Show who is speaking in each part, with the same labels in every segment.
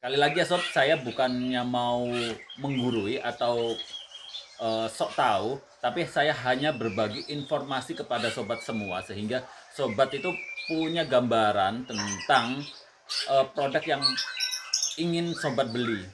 Speaker 1: Kali lagi ya sob, saya bukannya mau menggurui atau sok tahu, tapi saya hanya berbagi informasi kepada sobat semua sehingga sobat itu punya gambaran tentang produk yang ingin sobat beli.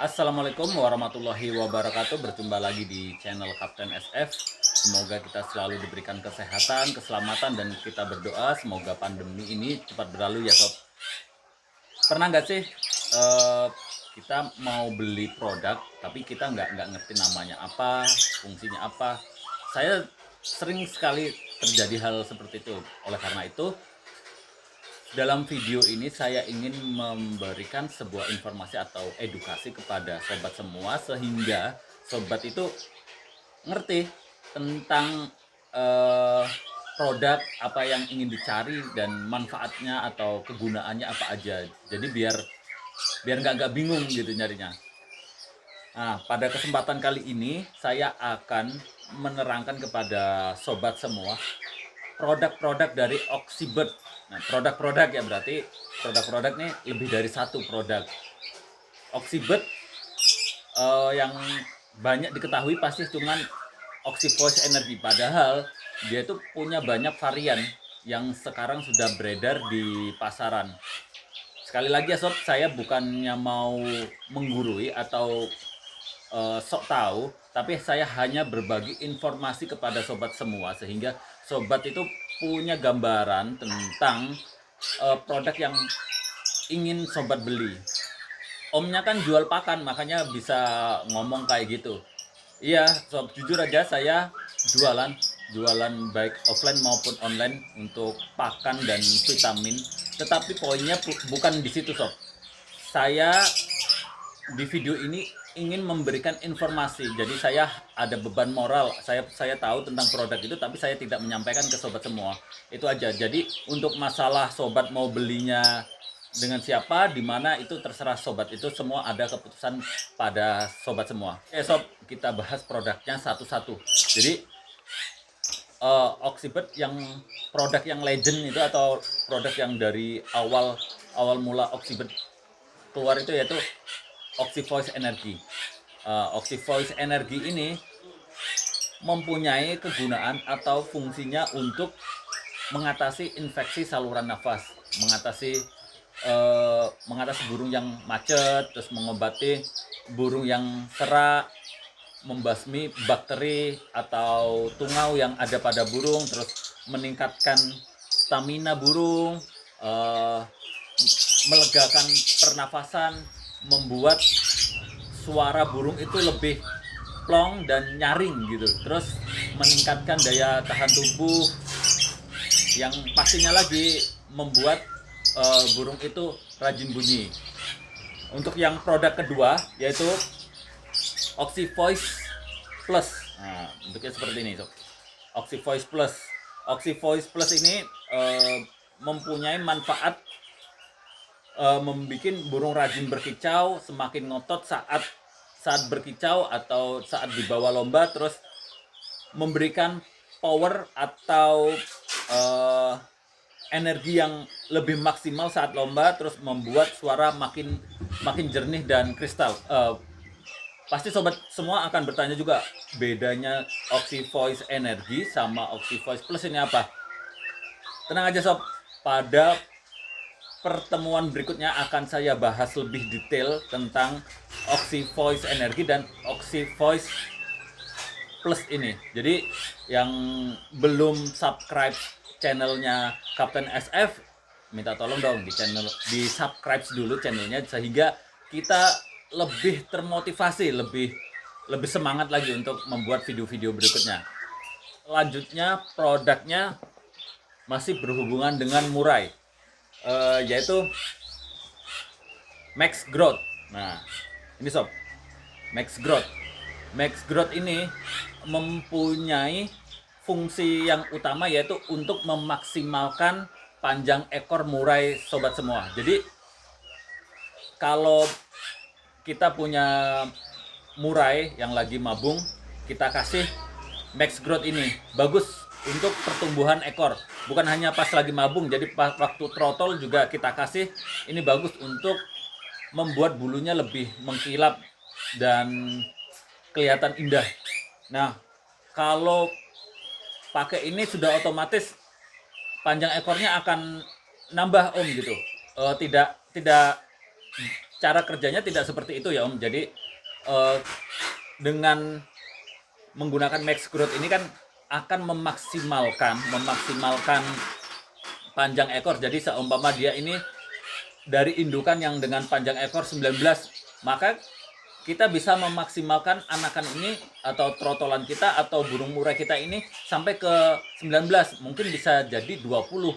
Speaker 1: Assalamualaikum warahmatullahi wabarakatuh. Berjumpa lagi di channel Kapten SF. Semoga kita selalu diberikan kesehatan, keselamatan, dan kita berdoa semoga pandemi ini cepat berlalu ya sob. Pernah nggak sih kita mau beli produk tapi kita nggak ngerti namanya apa, fungsinya apa? Saya sering sekali terjadi hal seperti itu. Oleh karena itu, dalam video ini saya ingin memberikan sebuah informasi atau edukasi kepada sobat semua sehingga sobat itu ngerti tentang produk apa yang ingin dicari dan manfaatnya atau kegunaannya apa aja. Jadi biar nggak bingung gitu nyarinya. Nah, pada kesempatan kali ini saya akan menerangkan kepada sobat semua produk-produk dari Oxybird. Nah, produk-produk ya berarti produk-produk nih lebih dari satu produk. Oxybird yang banyak diketahui pasti cuman Oxyvoice Energy, padahal dia itu punya banyak varian yang sekarang sudah beredar di pasaran. Sekali lagi ya sob, saya bukannya mau menggurui atau sok tahu, tapi saya hanya berbagi informasi kepada sobat semua sehingga sobat itu punya gambaran tentang produk yang ingin sobat beli. Omnya kan jual pakan, makanya bisa ngomong kayak gitu. Iya, sob, jujur aja saya jualan baik offline maupun online untuk pakan dan vitamin. Tetapi poinnya bukan di situ sob. Saya di video ini ingin memberikan informasi. Jadi saya ada beban moral. Saya tahu tentang produk itu tapi saya tidak menyampaikan ke sobat semua. Itu aja. Jadi untuk masalah sobat mau belinya dengan siapa, di mana itu terserah sobat. Itu semua ada keputusan pada sobat semua. Oke sob, kita bahas produknya satu-satu. Jadi Oxybird yang produk yang legend itu atau produk yang dari awal mula Oxybird keluar itu yaitu Oxyvoice Energy. Oxyvoice Energy ini mempunyai kegunaan atau fungsinya untuk mengatasi infeksi saluran nafas, mengatasi burung yang macet, terus mengobati burung yang serak, membasmi bakteri atau tungau yang ada pada burung, terus meningkatkan stamina burung, melegakan pernafasan, membuat suara burung itu lebih plong dan nyaring gitu. Terus meningkatkan daya tahan tubuh, yang pastinya lagi membuat burung itu rajin bunyi. Untuk yang produk kedua yaitu Oxyvoice Plus. Nah, bentuknya seperti ini sob. Oxyvoice Plus. Oxyvoice Plus ini mempunyai manfaat membuat burung rajin berkicau, semakin ngotot saat berkicau atau saat dibawa lomba, terus memberikan power atau energi yang lebih maksimal saat lomba, terus membuat suara makin jernih dan kristal. Pasti sobat semua akan bertanya juga bedanya Oxyvoice Energy sama Oxyvoice Plus ini apa? Tenang aja sob, pada pertemuan berikutnya akan saya bahas lebih detail tentang Oxyvoice Energy dan Oxyvoice Plus ini. Jadi yang belum subscribe channelnya Kapten SF, minta tolong dong di subscribe dulu channelnya sehingga kita lebih termotivasi, lebih semangat lagi untuk membuat video-video berikutnya. Selanjutnya produknya masih berhubungan dengan murai, yaitu Max Growth. Nah, ini sob, Max Growth. Max Growth ini mempunyai fungsi yang utama yaitu untuk memaksimalkan panjang ekor murai sobat semua. Jadi kalau kita punya murai yang lagi mabung, kita kasih Max Growth ini. Bagus untuk pertumbuhan ekor. Bukan hanya pas lagi mabung, jadi pas waktu trotol juga kita kasih. Ini bagus untuk membuat bulunya lebih mengkilap dan kelihatan indah. Nah, kalau pakai ini sudah otomatis panjang ekornya akan nambah Om gitu. Tidak cara kerjanya tidak seperti itu ya Om. Jadi dengan menggunakan Max Growth ini kan akan memaksimalkan panjang ekor. Jadi seumpama dia ini dari indukan yang dengan panjang ekor 19, maka kita bisa memaksimalkan anakan ini atau trotolan kita atau burung murai kita ini sampai ke 19, mungkin bisa jadi 20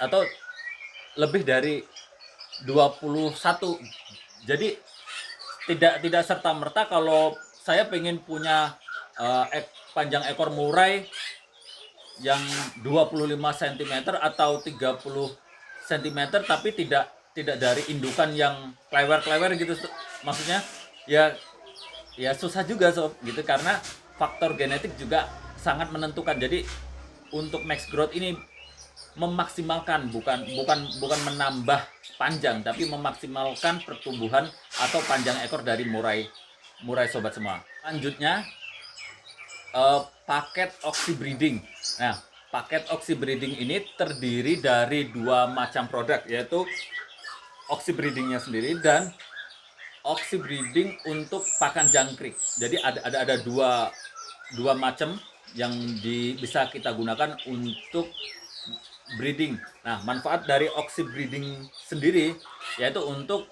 Speaker 1: atau lebih dari 21. Jadi tidak serta-merta kalau saya pengen punya panjang ekor murai yang 25 cm atau 30 cm tapi tidak dari indukan yang klewer-klewer gitu, maksudnya ya susah juga sob gitu, karena faktor genetik juga sangat menentukan. Jadi untuk Max Growth ini memaksimalkan, bukan menambah panjang, tapi memaksimalkan pertumbuhan atau panjang ekor dari murai sobat semua. Lanjutnya paket oxy breeding. Nah, paket oxy breeding ini terdiri dari 2 macam produk, yaitu oxy breedingnya sendiri dan oxy breeding untuk pakan jangkrik. Jadi ada dua macam yang bisa kita gunakan untuk breeding. Nah, manfaat dari oxy breeding sendiri yaitu untuk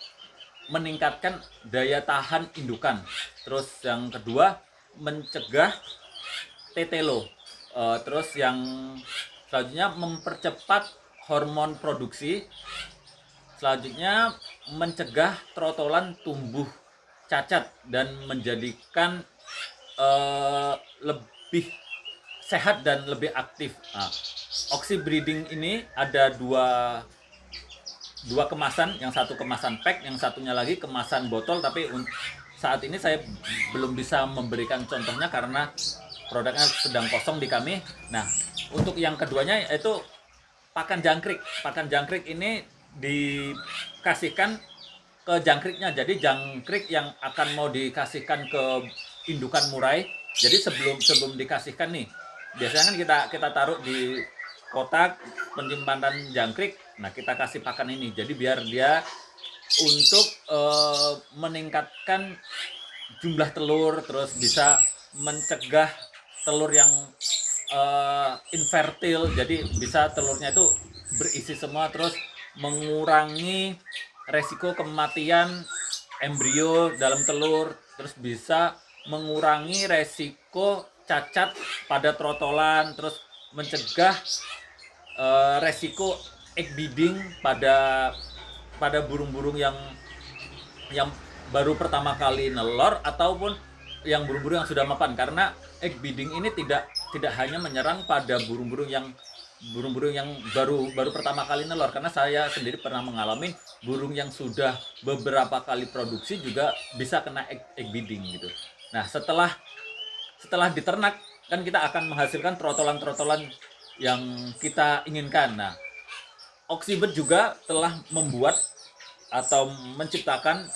Speaker 1: meningkatkan daya tahan indukan. Terus yang kedua, mencegah tetelo. Terus yang selanjutnya, mempercepat hormon produksi. Selanjutnya, mencegah trotolan tumbuh cacat dan menjadikan lebih sehat dan lebih aktif. Nah, oxy breeding ini ada dua kemasan, yang satu kemasan pack, yang satunya lagi kemasan botol, tapi saat ini saya belum bisa memberikan contohnya karena produknya sedang kosong di kami. Nah, untuk yang keduanya yaitu pakan jangkrik. Pakan jangkrik ini dikasihkan ke jangkriknya. Jadi jangkrik yang akan mau dikasihkan ke indukan murai. Jadi sebelum dikasihkan nih, biasanya kan kita taruh di kotak penyimpanan jangkrik. Nah, kita kasih pakan ini. Jadi biar dia untuk meningkatkan jumlah telur, terus bisa mencegah telur yang infertil. Jadi bisa telurnya itu berisi semua, terus mengurangi resiko kematian embrio dalam telur, terus bisa mengurangi resiko cacat pada trotolan, terus mencegah resiko egg beading pada burung-burung yang baru pertama kali nelor ataupun yang burung-burung yang sudah mapan, karena egg beading ini tidak hanya menyerang pada burung-burung yang baru pertama kali nelor, karena saya sendiri pernah mengalami burung yang sudah beberapa kali produksi juga bisa kena egg beading gitu. Nah, setelah diternak kan kita akan menghasilkan trotolan-trotolan yang kita inginkan. Nah, Oxybird juga telah membuat atau menciptakan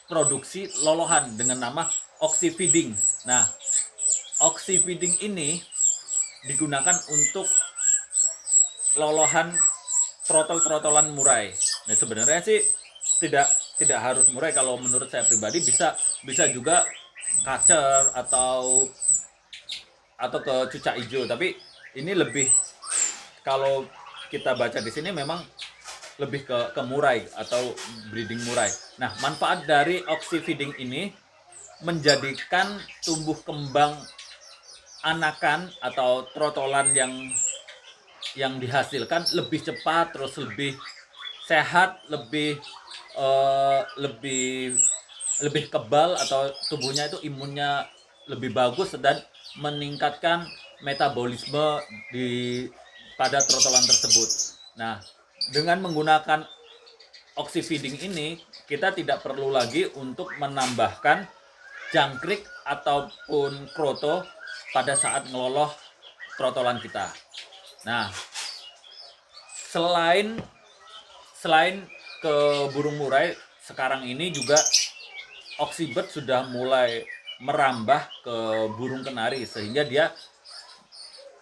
Speaker 1: produksi lolohan dengan nama Oxy Feeding. Nah, Oxy Feeding ini digunakan untuk lolohan trotol-trotolan murai. Nah, sebenarnya sih tidak harus murai, kalau menurut saya pribadi bisa juga kacer atau ke cucak hijau, tapi ini lebih, kalau kita baca di sini memang lebih ke murai atau breeding murai. Nah, manfaat dari Oxy Feeding ini menjadikan tumbuh kembang anakan atau trotolan yang dihasilkan lebih cepat, terus lebih sehat, lebih kebal, atau tubuhnya itu imunnya lebih bagus dan meningkatkan metabolisme pada trotolan tersebut. Nah, dengan menggunakan Oxy Feeding ini, kita tidak perlu lagi untuk menambahkan jangkrik ataupun kroto pada saat ngeloloh trotolan kita. Nah, selain ke burung murai, sekarang ini juga oksibet sudah mulai merambah ke burung kenari, sehingga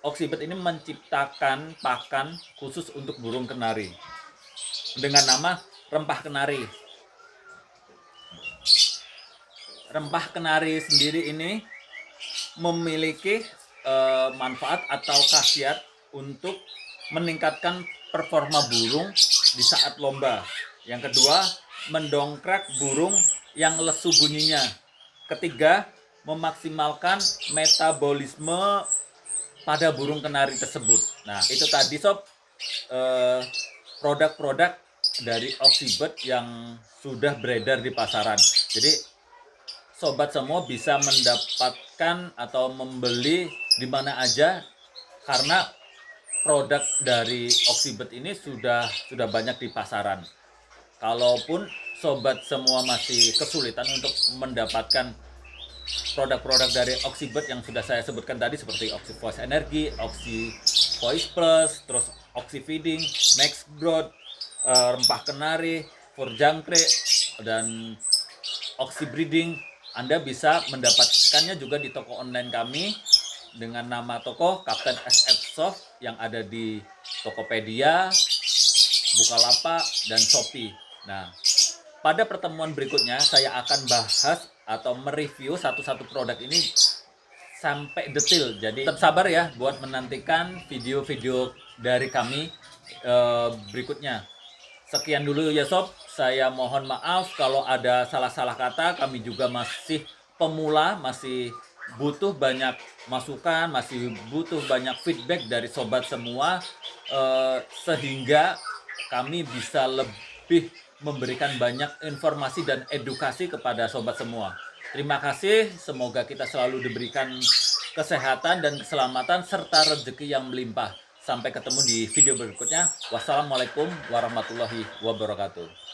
Speaker 1: oksibet ini menciptakan pakan khusus untuk burung kenari dengan nama rempah kenari. Rempah kenari sendiri ini memiliki manfaat atau khasiat untuk meningkatkan performa burung di saat lomba. Yang kedua, mendongkrak burung yang lesu bunyinya. Ketiga, memaksimalkan metabolisme pada burung kenari tersebut. Nah, itu tadi sob, produk-produk dari oksibet yang sudah beredar di pasaran. Jadi sobat semua bisa mendapatkan atau membeli di mana aja, karena produk dari oksibet ini sudah banyak di pasaran. Kalaupun sobat semua masih kesulitan untuk mendapatkan produk-produk dari oksibet yang sudah saya sebutkan tadi, seperti Oxyvoice Energy, Oxyvoice Plus, terus Oxyfeeding, Max Growth, rempah kenari, Fur jangkrik, dan Oxybreeding, Anda bisa mendapatkannya juga di toko online kami dengan nama toko Kapten SF Soft yang ada di Tokopedia, Bukalapak, dan Shopee. Nah, pada pertemuan berikutnya saya akan bahas atau mereview satu-satu produk ini sampai detail. Jadi tetap sabar ya buat menantikan video-video dari kami berikutnya. Sekian dulu ya sob, saya mohon maaf kalau ada salah-salah kata. Kami juga masih pemula, masih butuh banyak masukan, masih butuh banyak feedback dari sobat semua, sehingga kami bisa lebih memberikan banyak informasi dan edukasi kepada sobat semua. Terima kasih, semoga kita selalu diberikan kesehatan dan keselamatan serta rezeki yang melimpah. Sampai ketemu di video berikutnya. Wassalamualaikum warahmatullahi wabarakatuh.